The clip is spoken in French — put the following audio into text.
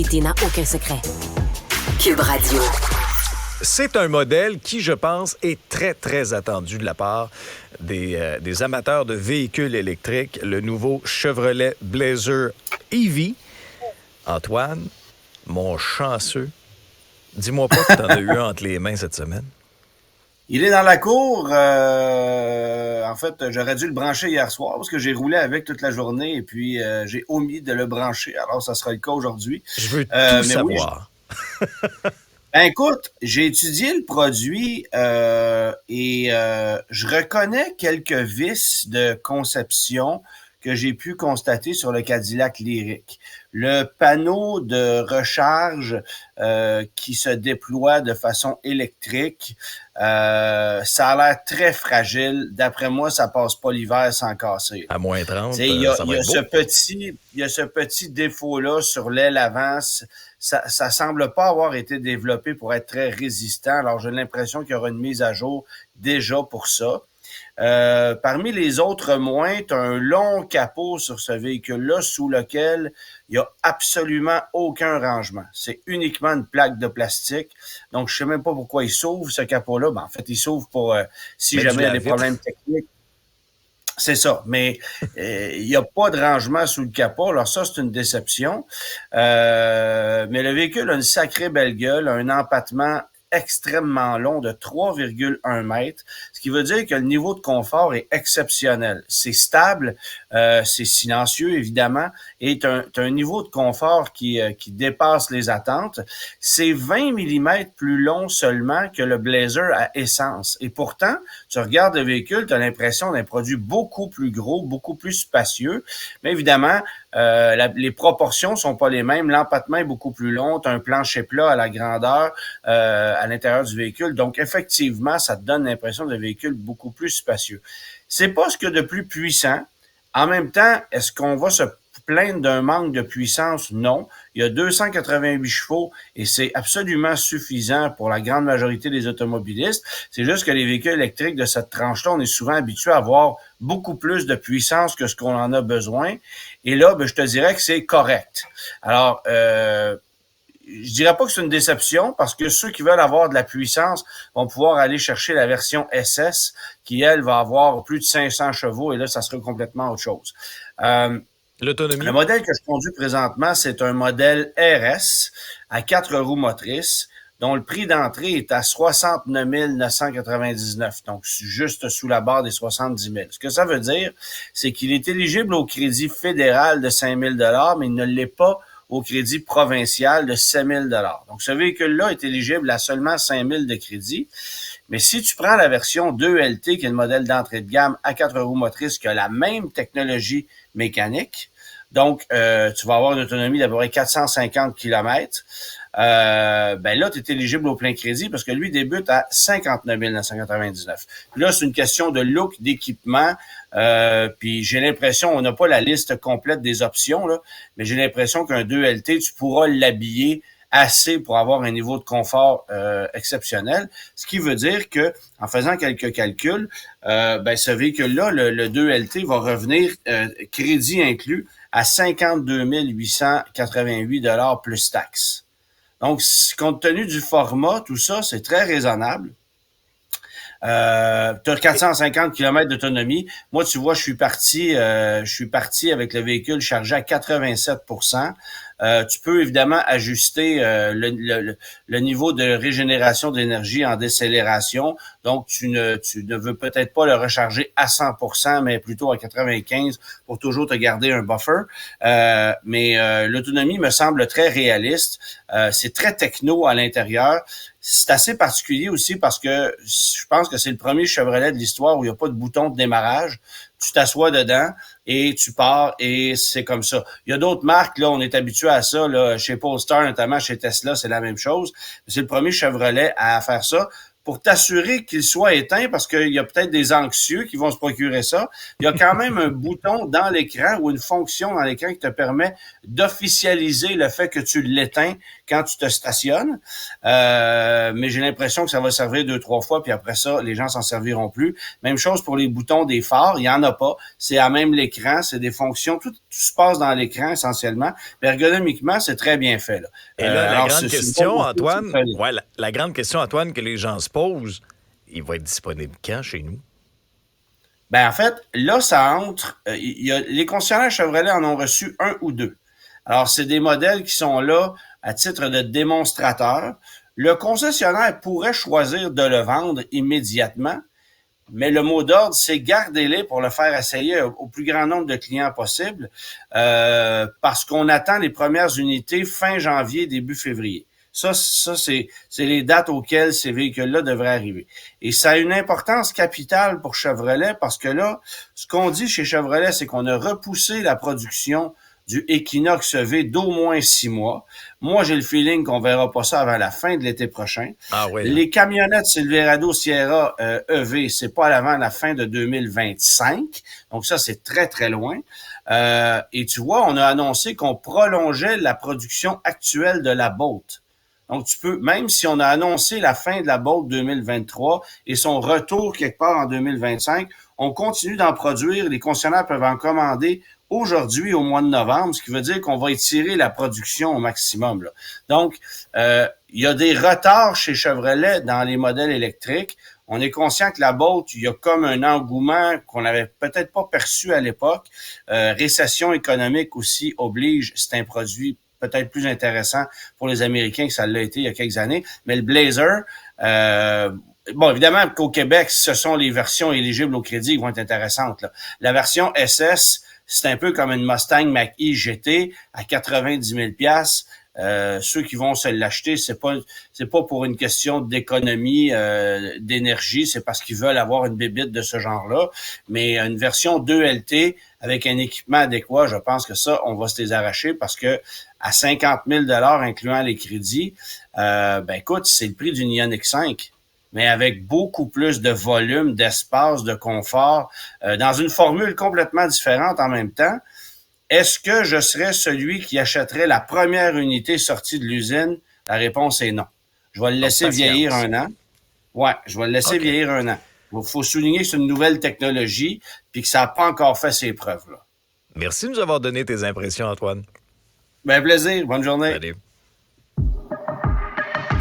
personnalité n'a aucun secret. Cube Radio. C'est un modèle qui, je pense, est très, très attendu de la part des amateurs de véhicules électriques. Le nouveau Chevrolet Blazer EV. Antoine, mon chanceux, dis-moi pas que tu en as eu un entre les mains cette semaine. Il est dans la cour. En fait, j'aurais dû le brancher hier soir parce que j'ai roulé avec toute la journée et puis j'ai omis de le brancher. Alors, ça sera le cas aujourd'hui. Je veux tout savoir. Oui, ben, écoute, j'ai étudié le produit et je reconnais quelques vices de conception que j'ai pu constater sur le Cadillac Lyriq. Le panneau de recharge qui se déploie de façon électrique, ça a l'air très fragile. D'après moi, ça passe pas l'hiver sans casser. À moins 30, il y a ça va être beau. Il y a ce petit défaut-là sur l'aile avant. Ça semble pas avoir été développé pour être très résistant. Alors, j'ai l'impression qu'il y aura une mise à jour déjà pour ça. Parmi les autres moins, tu as un long capot sur ce véhicule-là sous lequel il n'y a absolument aucun rangement. C'est uniquement une plaque de plastique. Donc, je sais même pas pourquoi il s'ouvre, ce capot-là. Ben, en fait, il s'ouvre pour si jamais il y a des problèmes techniques. C'est ça, mais il n'y a pas de rangement sous le capot. Alors ça, c'est une déception. Mais le véhicule a une sacrée belle gueule, un empattement extrêmement long de 3,1 mètres, ce qui veut dire que le niveau de confort est exceptionnel. C'est stable, c'est silencieux évidemment, et t'as un niveau de confort qui dépasse les attentes. C'est 20 mm plus long seulement que le Blazer à essence. Et pourtant, tu regardes le véhicule, tu as l'impression d'un produit beaucoup plus gros, beaucoup plus spacieux. Mais évidemment, les proportions sont pas les mêmes. L'empattement est beaucoup plus long. Tu as un plancher plat à la grandeur à l'intérieur du véhicule. Donc, effectivement, ça te donne l'impression d'un véhicule beaucoup plus spacieux. C'est pas ce qu'il y a de plus puissant. En même temps, est-ce qu'on va se plaindre d'un manque de puissance? Non. Il y a 288 chevaux et c'est absolument suffisant pour la grande majorité des automobilistes. C'est juste que les véhicules électriques de cette tranche-là, on est souvent habitué à avoir beaucoup plus de puissance que ce qu'on en a besoin. Et là, ben, je te dirais que c'est correct. Alors, je dirais pas que c'est une déception parce que ceux qui veulent avoir de la puissance vont pouvoir aller chercher la version SS qui, elle, va avoir plus de 500 chevaux et là, ça sera complètement autre chose. L'autonomie. Le modèle que je conduis présentement, c'est un modèle RS à 4 roues motrices dont le prix d'entrée est à 69 999, donc juste sous la barre des 70 000. Ce que ça veut dire, c'est qu'il est éligible au crédit fédéral de 5 000 $, mais il ne l'est pas au crédit provincial de 7 000 $. Donc, ce véhicule-là est éligible à seulement 5 000 de crédit. Mais si tu prends la version 2LT, qui est le modèle d'entrée de gamme à 4 roues motrices, qui a la même technologie mécanique, donc tu vas avoir une autonomie d'à peu près 450 km, ben là, tu es éligible au plein crédit parce que lui débute à 59 999. Puis là, c'est une question de look, d'équipement. Puis j'ai l'impression, on n'a pas la liste complète des options, là, mais j'ai l'impression qu'un 2LT, tu pourras l'habiller assez pour avoir un niveau de confort exceptionnel. Ce qui veut dire que, en faisant quelques calculs, ben ce véhicule-là, le 2LT, va revenir crédit inclus à 52 888 $ plus taxes. Donc, compte tenu du format, tout ça, c'est très raisonnable. Tu as 450 km d'autonomie. Moi, tu vois, je suis parti avec le véhicule chargé à 87%. Tu peux évidemment ajuster le niveau de régénération d'énergie en décélération. Donc, tu ne veux peut-être pas le recharger à 100%, mais plutôt à 95% pour toujours te garder un buffer. Mais l'autonomie me semble très réaliste. C'est très techno à l'intérieur. C'est assez particulier aussi parce que je pense que c'est le premier Chevrolet de l'histoire où il n'y a pas de bouton de démarrage. Tu t'assois dedans et tu pars et c'est comme ça. Il y a d'autres marques, là, on est habitué à ça, là, chez Polestar, notamment chez Tesla, c'est la même chose. C'est le premier Chevrolet à faire ça. pour t'assurer qu'il soit éteint, parce qu'il y a peut-être des anxieux qui vont se procurer ça, il y a quand même un bouton dans l'écran ou une fonction dans l'écran qui te permet d'officialiser le fait que tu l'éteins quand tu te stationnes. Mais j'ai l'impression que ça va servir 2-3 fois, puis après ça, les gens s'en serviront plus. Même chose pour les boutons des phares, il y en a pas. C'est à même l'écran, c'est des fonctions, tout se passe dans l'écran essentiellement. Mais ergonomiquement, c'est très bien fait. Là. Et là, la grande question, Antoine, la grande question, Antoine, que les gens se posent, il va être disponible quand chez nous? Ben en fait, là, ça entre. Les concessionnaires Chevrolet en ont reçu 1 ou 2. Alors, c'est des modèles qui sont là à titre de démonstrateur. Le concessionnaire pourrait choisir de le vendre immédiatement, mais le mot d'ordre, c'est gardez-les pour le faire essayer au plus grand nombre de clients possible, parce qu'on attend les premières unités fin janvier, début février. Ça c'est les dates auxquelles ces véhicules-là devraient arriver. Et ça a une importance capitale pour Chevrolet parce que là, ce qu'on dit chez Chevrolet, c'est qu'on a repoussé la production du Equinox V d'au moins 6 mois. Moi, j'ai le feeling qu'on verra pas ça avant la fin de l'été prochain. Ah oui. Les camionnettes Silverado Sierra EV, c'est pas avant la fin de 2025. Donc ça, c'est très, très loin. Et tu vois, on a annoncé qu'on prolongeait la production actuelle de la Bolt. Donc, tu peux, même si on a annoncé la fin de la Bolt 2023 et son retour quelque part en 2025, on continue d'en produire. Les concessionnaires peuvent en commander aujourd'hui au mois de novembre, ce qui veut dire qu'on va étirer la production au maximum. Là. Donc, il y a des retards chez Chevrolet dans les modèles électriques. On est conscient que la Bolt, il y a comme un engouement qu'on n'avait peut-être pas perçu à l'époque. Récession économique aussi oblige, c'est un produit peut-être plus intéressant pour les Américains que ça l'a été il y a quelques années. Mais le Blazer, bon, évidemment qu'au Québec, ce sont les versions éligibles au crédit qui vont être intéressantes. Là. La version SS, c'est un peu comme une Mustang Mach-E GT à 90 000 $. Ceux qui vont se l'acheter, c'est pas pour une question d'économie d'énergie, c'est parce qu'ils veulent avoir une bébite de ce genre-là. Mais une version 2LT avec un équipement adéquat, je pense que ça, on va se les arracher parce que à 50 000 $ incluant les crédits, ben écoute, c'est le prix d'une Ioniq 5. Mais avec beaucoup plus de volume, d'espace, de confort, dans une formule complètement différente en même temps. Est-ce que je serais celui qui achèterait la première unité sortie de l'usine? La réponse est non. Je vais le laisser vieillir 1 an. Ouais, je vais le laisser vieillir 1 an. Il faut souligner que c'est une nouvelle technologie puis que ça n'a pas encore fait ses preuves. Là. Merci de nous avoir donné tes impressions, Antoine. Ben, plaisir. Bonne journée. Allez.